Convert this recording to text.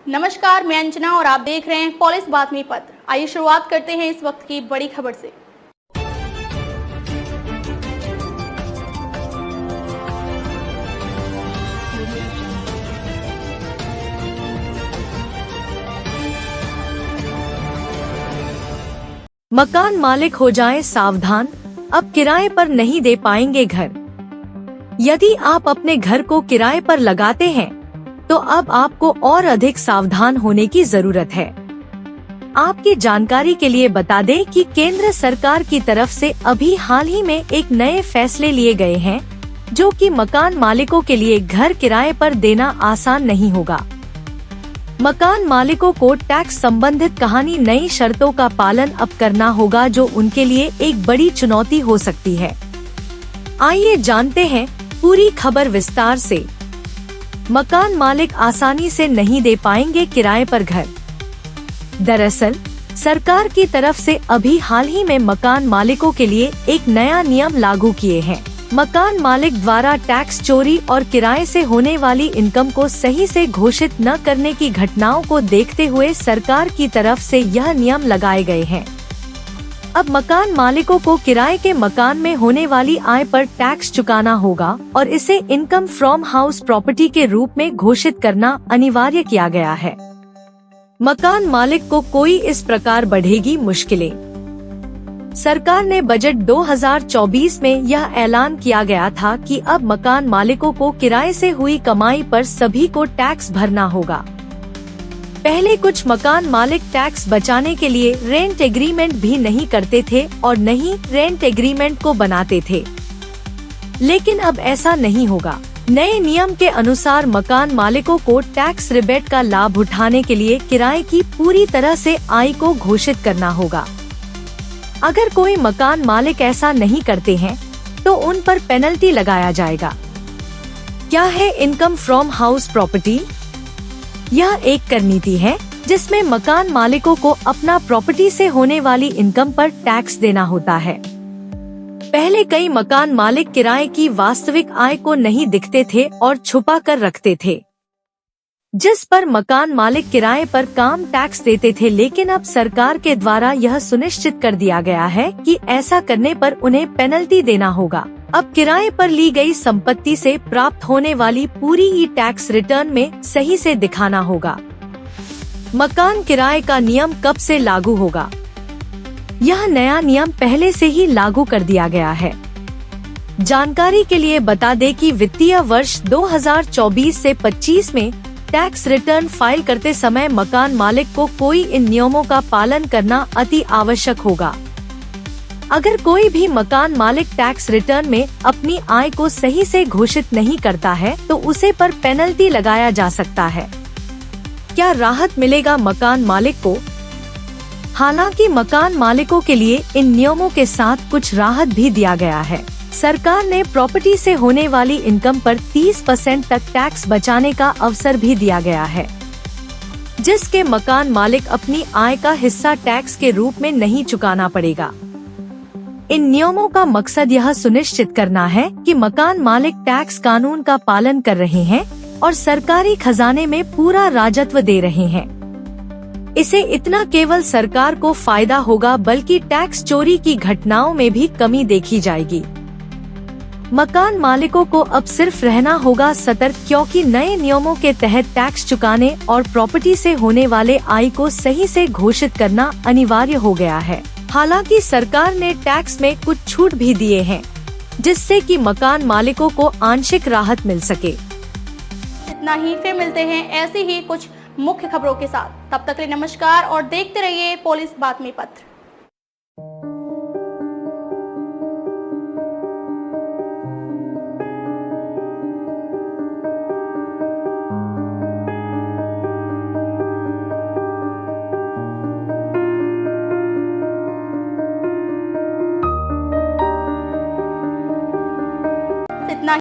नमस्कार, मैं अंजना और आप देख रहे हैं पुलिस बातमी पत्र। आइए शुरुआत करते हैं इस वक्त की बड़ी खबर से। मकान मालिक हो जाएं सावधान, अब किराए पर नहीं दे पाएंगे घर। यदि आप अपने घर को किराए पर लगाते हैं तो अब आपको और अधिक सावधान होने की जरूरत है। आपकी जानकारी के लिए बता दें कि केंद्र सरकार की तरफ से अभी हाल ही में एक नए फैसले लिए गए हैं, जो कि मकान मालिकों के लिए घर किराए पर देना आसान नहीं होगा। मकान मालिकों को टैक्स संबंधित कहानी नई शर्तों का पालन अब करना होगा, जो उनके लिए एक बड़ी चुनौती हो सकती है। आइए जानते हैं पूरी खबर विस्तार से। मकान मालिक आसानी से नहीं दे पाएंगे किराए पर घर। दरअसल सरकार की तरफ से अभी हाल ही में मकान मालिकों के लिए एक नया नियम लागू किए हैं। मकान मालिक द्वारा टैक्स चोरी और किराए से होने वाली इनकम को सही से घोषित न करने की घटनाओं को देखते हुए सरकार की तरफ से यह नियम लगाए गए हैं। अब मकान मालिकों को किराए के मकान में होने वाली आय पर टैक्स चुकाना होगा और इसे इनकम फ्रॉम हाउस प्रॉपर्टी के रूप में घोषित करना अनिवार्य किया गया है। मकान मालिक को कोई इस प्रकार बढ़ेगी मुश्किलें। सरकार ने बजट 2024 में यह ऐलान किया गया था कि अब मकान मालिकों को किराए से हुई कमाई पर सभी को टैक्स भरना होगा। पहले कुछ मकान मालिक टैक्स बचाने के लिए रेंट एग्रीमेंट भी नहीं करते थे और न ही रेंट एग्रीमेंट को बनाते थे, लेकिन अब ऐसा नहीं होगा। नए नियम के अनुसार मकान मालिकों को टैक्स रिबेट का लाभ उठाने के लिए किराए की पूरी तरह से आय को घोषित करना होगा। अगर कोई मकान मालिक ऐसा नहीं करते हैं तो उन पर पेनल्टी लगाया जाएगा। क्या है इनकम फ्रॉम हाउस प्रॉपर्टी? यह एक कर नीति है जिसमें मकान मालिकों को अपना प्रॉपर्टी से होने वाली इनकम पर टैक्स देना होता है। पहले कई मकान मालिक किराए की वास्तविक आय को नहीं दिखते थे और छुपा कर रखते थे, जिस पर मकान मालिक किराए पर काम टैक्स देते थे, लेकिन अब सरकार के द्वारा यह सुनिश्चित कर दिया गया है कि ऐसा करने पर उन्हें पेनल्टी देना होगा। अब किराए पर ली गई संपत्ति से प्राप्त होने वाली पूरी ही टैक्स रिटर्न में सही से दिखाना होगा। मकान किराए का नियम कब से लागू होगा? यह नया नियम पहले से ही लागू कर दिया गया है। जानकारी के लिए बता दें कि वित्तीय वर्ष 2024 से 25 में टैक्स रिटर्न फाइल करते समय मकान मालिक को कोई इन नियमों का पालन करना अति आवश्यक होगा। अगर कोई भी मकान मालिक टैक्स रिटर्न में अपनी आय को सही से घोषित नहीं करता है तो उसे पर पेनल्टी लगाया जा सकता है। क्या राहत मिलेगा मकान मालिक को? हालांकि मकान मालिकों के लिए इन नियमों के साथ कुछ राहत भी दिया गया है। सरकार ने प्रॉपर्टी से होने वाली इनकम पर 30% तक टैक्स बचाने का अवसर भी दिया गया है, जिसके मकान मालिक अपनी आय का हिस्सा टैक्स के रूप में नहीं चुकाना पड़ेगा। इन नियमों का मकसद यह सुनिश्चित करना है कि मकान मालिक टैक्स कानून का पालन कर रहे हैं और सरकारी खजाने में पूरा राजस्व दे रहे हैं। इसे इतना केवल सरकार को फायदा होगा, बल्कि टैक्स चोरी की घटनाओं में भी कमी देखी जाएगी। मकान मालिकों को अब सिर्फ रहना होगा सतर्क, क्योंकि नए नियमों के तहत टैक्स चुकाने और प्रॉपर्टी से होने वाले आय को सही से घोषित करना अनिवार्य हो गया है। हालांकि सरकार ने टैक्स में कुछ छूट भी दिए हैं, जिससे कि मकान मालिकों को आंशिक राहत मिल सके। इतना ही, फिर मिलते हैं ऐसी ही कुछ मुख्य खबरों के साथ। तब तक के लिए नमस्कार और देखते रहिए पुलिस बातमी पत्र।